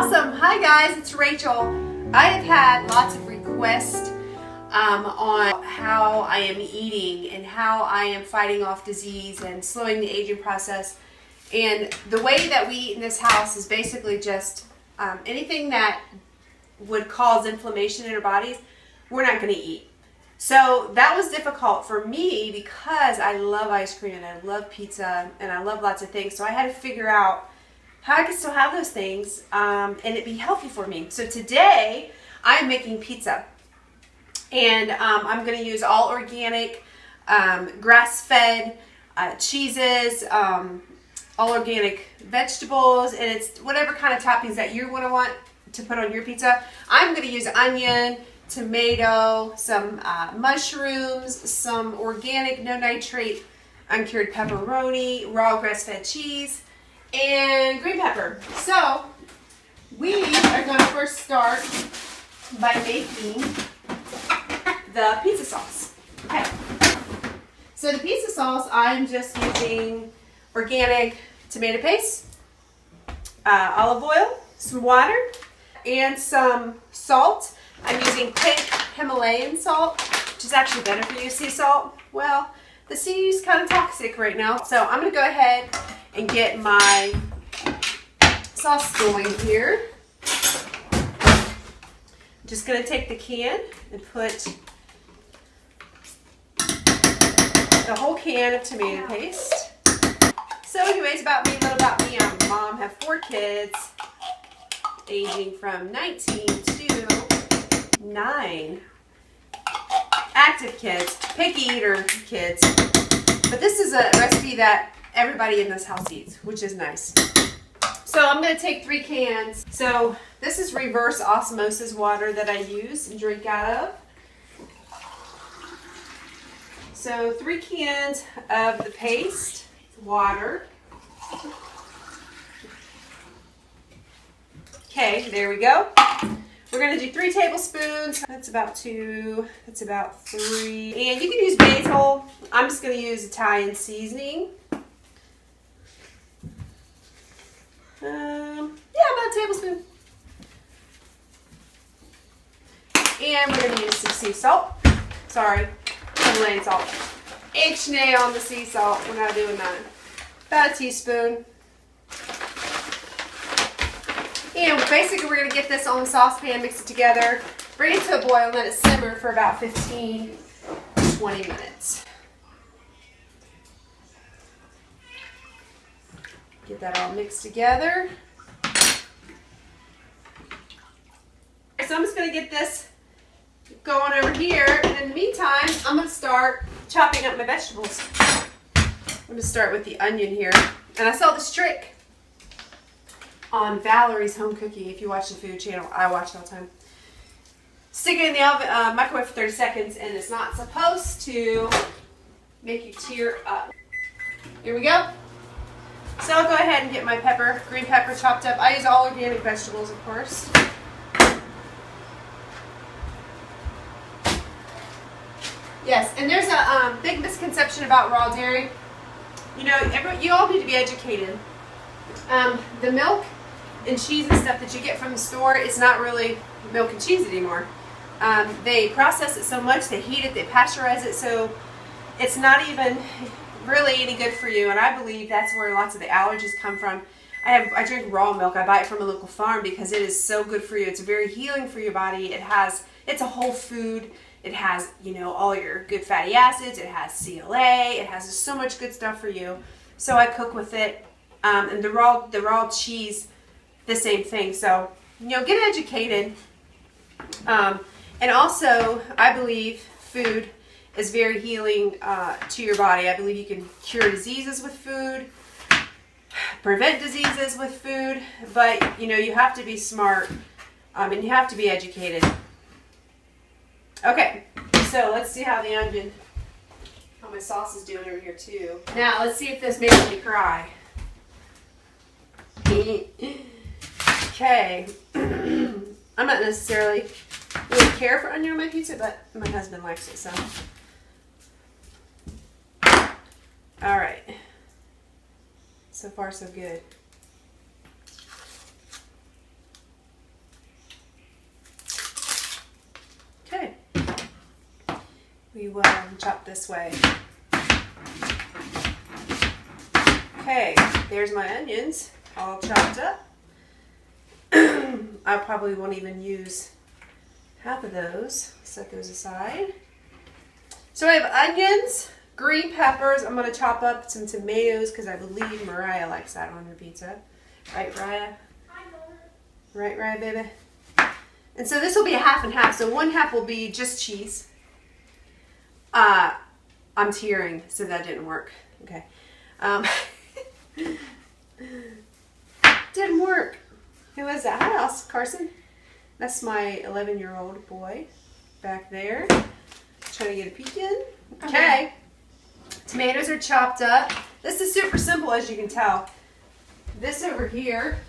Awesome. Hi guys, it's Rachel. I have had lots of requests on how I am eating and how I am fighting off disease and slowing the aging process. And the way that we eat in this house is basically just anything that would cause inflammation in our bodies, we're not going to eat. So that was difficult for me because I love ice cream and I love pizza and I love lots of things. So I had to figure out how I could still have those things and it be healthy for me. So today I'm making pizza, and I'm going to use all organic, grass-fed cheeses, all organic vegetables, and it's whatever kind of toppings that you want to put on your pizza. I'm going to use onion, tomato, some mushrooms, some organic, no nitrate, uncured pepperoni, raw grass-fed cheese, and green pepper. So we are going to first start by making the pizza sauce. Okay. So the pizza sauce, I'm just using organic tomato paste, olive oil, some water, and some salt. I'm using pink Himalayan salt, which is actually better for you. Sea salt, well, the sea is kind of toxic right now. So I'm going to go ahead and get my sauce going here. I'm just going to take the can and put the whole can of tomato paste. So anyways, a little about me. I'm a mom, have 4 kids, aging from 19 to 9. Active kids, picky eater kids. But this is a recipe that everybody in this house eats, which is nice. So I'm going to take 3 cans. So this is reverse osmosis water that I use and drink out of. So 3 cans of the paste, water. Okay, there we go. We're going to do 3 tablespoons. That's about 2. That's about 3. And you can use basil. I'm just going to use Italian seasoning. About a tablespoon. And we're going to use some sea salt. Sorry, Himalayan salt. Ixnay on the sea salt. We're not doing that. About a teaspoon. And basically we're going to get this on the saucepan, mix it together, bring it to a boil, and let it simmer for about 15 to 20 minutes. Get that all mixed together. So I'm just going to get this going over here, and in the meantime, I'm going to start chopping up my vegetables. I'm going to start with the onion here. And I saw this trick on Valerie's Home Cooking. If you watch the food channel, I watch it all the time. Stick it in the oven, microwave for 30 seconds, and it's not supposed to make you tear up. Here we go. So I'll go ahead and get my pepper, green pepper chopped up. I use all organic vegetables, of course. Yes, and there's a big misconception about raw dairy. You know, you all need to be educated. The milk and cheese and stuff that you get from the store is not really milk and cheese anymore. They process it so much, they heat it, they pasteurize it, so it's not even really any good for you. And I believe that's where lots of the allergies come from. I drink raw milk. I buy it from a local farm because it is so good for you. It's very healing for your body. It's a whole food. It has, you know, all your good fatty acids. It has CLA. It has just so much good stuff for you. So I cook with it. And the raw cheese, the same thing. So, you know, get educated. And also, I believe food is very healing to your body. I believe you can cure diseases with food, prevent diseases with food, but, you know, you have to be smart and you have to be educated. Okay, so let's see how my sauce is doing over here too. Now, let's see if this makes me cry. Okay. I'm not necessarily really care for onion on my pizza, but my husband likes it, so. All right. So far, so good. will chop this way. Okay, there's my onions all chopped up. I probably won't even use half of those. Set those aside. So I have onions, green peppers. I'm going to chop up some tomatoes because I believe Mariah likes that on her pizza. Right, Mariah? Right, baby? And so this will be a half and half. So one half will be just cheese. I'm tearing, so that didn't work. Okay. Didn't work. Who is that? Hi, Carson. That's my 11-year-old boy back there. Trying to get a peek in. Okay. Tomatoes are chopped up. This is super simple, as you can tell. This over here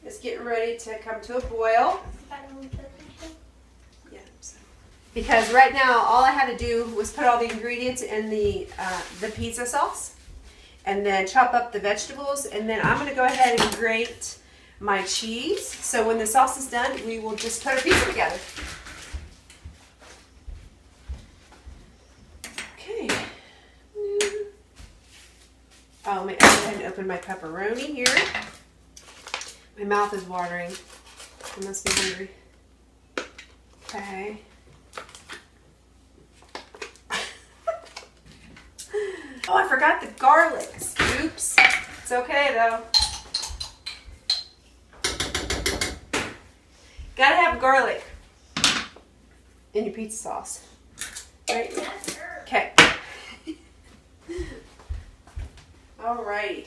is getting ready to come to a boil. Yeah. Because right now, all I had to do was put all the ingredients in the pizza sauce, and then chop up the vegetables, and then I'm going to go ahead and grate my cheese. So when the sauce is done, we will just put our pizza together. Okay. Oh, let me go ahead and open my pepperoni here. My mouth is watering. I must be hungry. Okay. Oh, I forgot the garlics. Oops. It's okay though. Gotta have garlic in your pizza sauce. Right? Okay. Alrighty.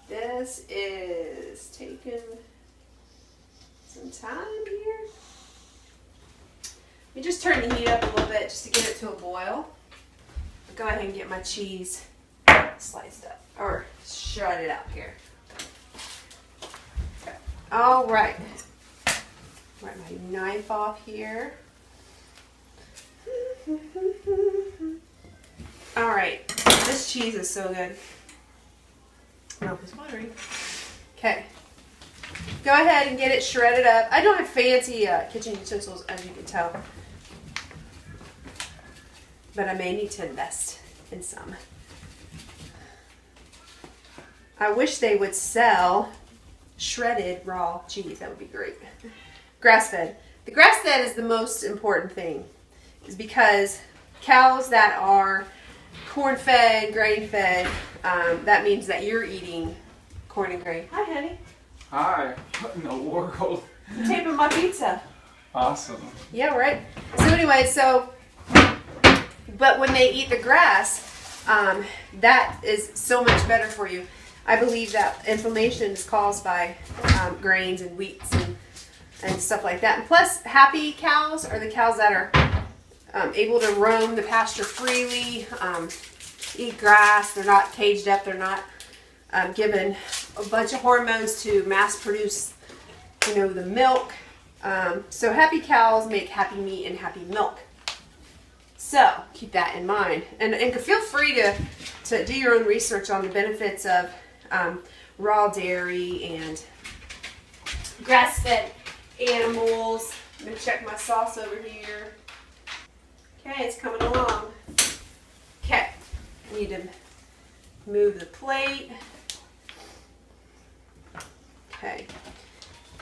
This is taking some time here. Let me just turn the heat up a little bit just to get it to a boil. I'll go ahead and get my cheese sliced up or shredded out here. Okay. All right. Wipe my knife off here. All right. This cheese is so good. Mouth is watering. Okay. Go ahead and get it shredded up. I don't have fancy kitchen utensils, as you can tell. But I may need to invest in some. I wish they would sell shredded raw cheese. That would be great. Grass-fed. The grass-fed is the most important thing. Is because cows that are corn-fed, grain-fed, that means that you're eating corn and grain. Hi, honey. Hi. What in the world? I'm taping my pizza. Awesome. Yeah, right. So anyway, but when they eat the grass, that is so much better for you. I believe that inflammation is caused by grains and wheats and stuff like that. And plus, happy cows are the cows that are able to roam the pasture freely, eat grass. They're not caged up. They're not given a bunch of hormones to mass produce, the milk. So happy cows make happy meat and happy milk. So keep that in mind, and feel free to do your own research on the benefits of raw dairy and grass-fed animals. I'm gonna check my sauce over here. Okay, it's coming along. Okay, I need to move the plate. Okay,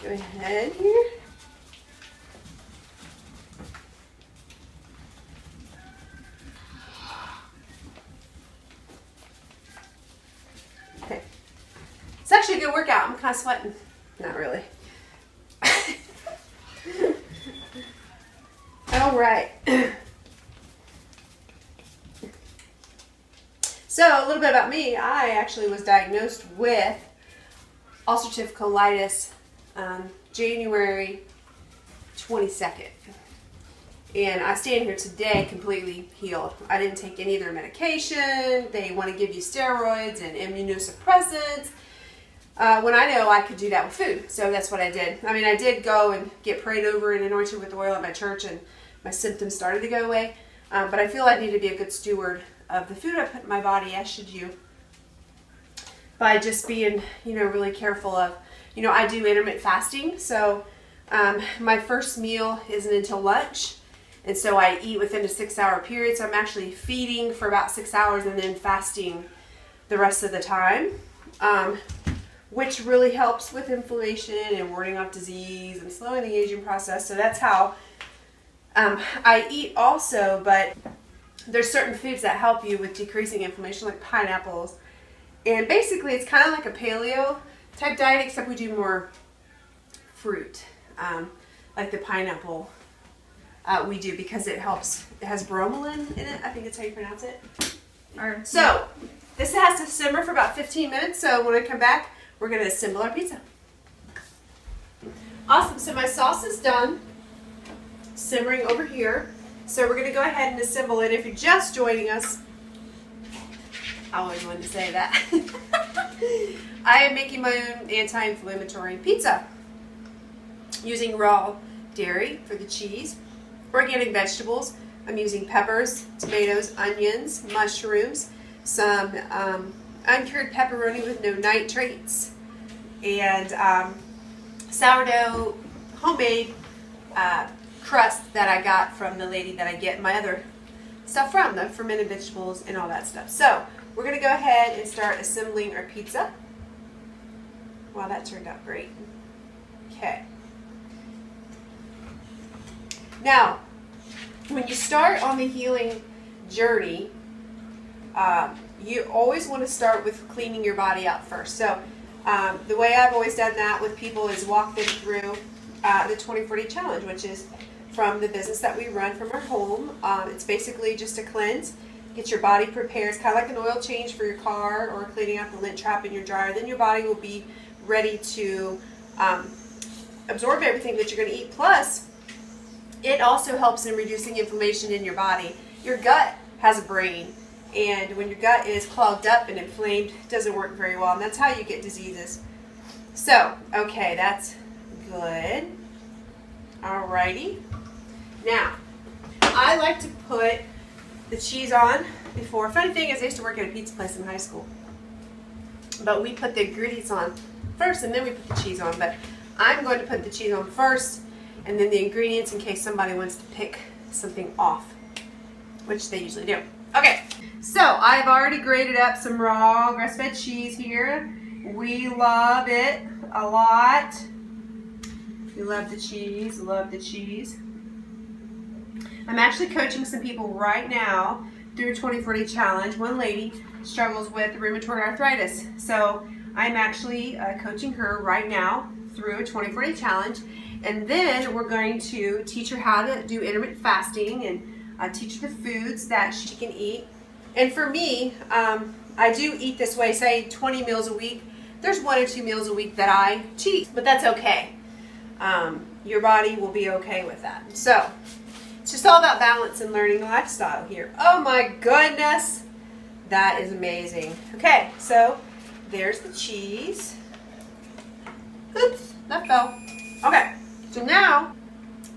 go ahead here. Okay, it's actually a good workout. I'm kind of sweating. Not really. All right. So a little bit about me. I actually was diagnosed with ulcerative colitis January 22nd. And I stand here today completely healed. I didn't take any of their medication. They want to give you steroids and immunosuppressants. When I know I could do that with food. So that's what I did. I mean, I did go and get prayed over and anointed with oil at my church, and my symptoms started to go away. But I feel I need to be a good steward of the food I put in my body, as should you, by just being, really careful of, I do intermittent fasting. So my first meal isn't until lunch. And so I eat within a 6-hour period. So I'm actually feeding for about 6 hours and then fasting the rest of the time, which really helps with inflammation and warding off disease and slowing the aging process. So that's how I eat also, but there's certain foods that help you with decreasing inflammation, like pineapples. And basically it's kind of like a paleo type diet, except we do more fruit, like the pineapple we do, because it helps. It has bromelain in it. I think that's how you pronounce it. So this has to simmer for about 15 minutes. So when I come back, we're going to assemble our pizza. Awesome. So my sauce is done simmering over here. So we're going to go ahead and assemble it. If you're just joining us, I always wanted to say that. I am making my own anti-inflammatory pizza using raw dairy for the cheese, organic vegetables. I'm using peppers, tomatoes, onions, mushrooms, some uncured pepperoni with no nitrates, and sourdough homemade crust that I got from the lady that I get my other stuff from, the fermented vegetables and all that stuff. So we're going to go ahead and start assembling our pizza. Wow, that turned out great. Okay. Now, when you start on the healing journey, you always want to start with cleaning your body out first. So the way I've always done that with people is walk them through the 24-day challenge, which is from the business that we run from our home. It's basically just a cleanse, get your body prepared. It's kind of like an oil change for your car or cleaning out the lint trap in your dryer. Then your body will be ready to absorb everything that you're going to eat. Plus, it also helps in reducing inflammation in your body. Your gut has a brain, and when your gut is clogged up and inflamed, it doesn't work very well, and that's how you get diseases. So, okay, that's good. Alrighty. Now, I like to put the cheese on before. Funny thing is, I used to work at a pizza place in high school, but we put the ingredients on first and then we put the cheese on. But I'm going to put the cheese on first and then the ingredients in case somebody wants to pick something off, which they usually do. Okay, so I've already grated up some raw grass-fed cheese here. We love it a lot. We love the cheese, love the cheese. I'm actually coaching some people right now through a 24-day challenge. One lady struggles with rheumatoid arthritis. So I'm actually coaching her right now through a 24-day challenge. And then we're going to teach her how to do intermittent fasting and teach her the foods that she can eat. And for me, I do eat this way, say 20 meals a week. There's 1 or 2 meals a week that I cheat, but that's okay. Your body will be okay with that. So it's just all about balance and learning a lifestyle here. Oh my goodness, that is amazing. Okay, so there's the cheese. Oops, that fell. Okay, so now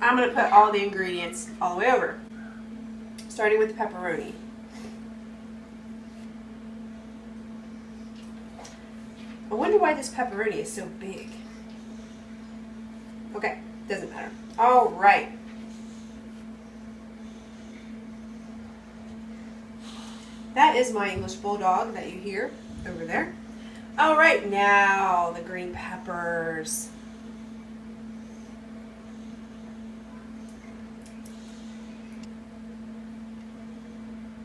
I'm going to put all the ingredients all the way over, starting with the pepperoni. I wonder why this pepperoni is so big. Okay, doesn't matter. All right. That is my English bulldog that you hear over there. All right, now the green peppers.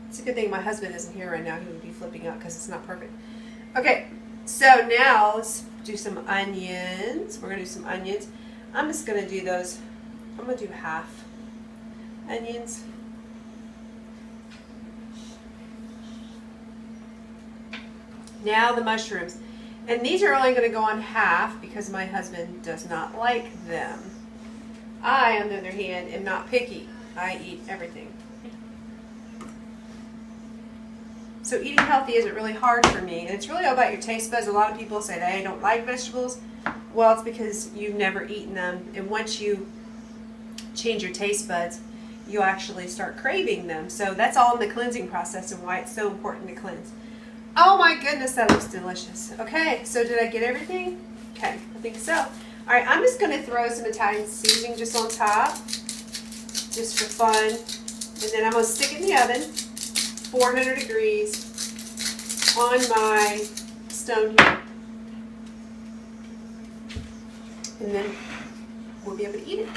It's a good thing my husband isn't here right now. He would be flipping out because it's not perfect. Okay, so now let's do some onions. We're going to do some onions. I'm just going to do those. I'm going to do half onions. Now the mushrooms. And these are only going to go on half because my husband does not like them. I, on the other hand, am not picky. I eat everything. So eating healthy isn't really hard for me. And it's really all about your taste buds. A lot of people say they don't like vegetables. Well, it's because you've never eaten them. And once you change your taste buds, you actually start craving them. So that's all in the cleansing process and why it's so important to cleanse. Oh my goodness, that looks delicious. Okay, so did I get everything? Okay, I think so. All right, I'm just going to throw some Italian seasoning just on top. just for fun. And then I'm going to stick it in the oven, 400 degrees, on my stone here. And then we'll be able to eat it.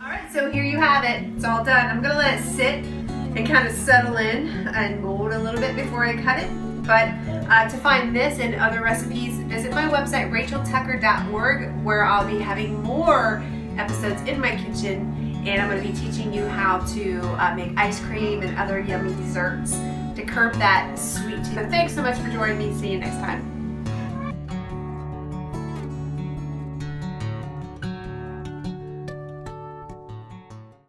Alright, so here you have it. It's all done. I'm going to let it sit and kind of settle in and mold a little bit before I cut it. But to find this and other recipes, visit my website, racheltucker.org, where I'll be having more episodes in my kitchen, and I'm going to be teaching you how to make ice cream and other yummy desserts to curb that sweet tooth. So thanks so much for joining me. See you next time.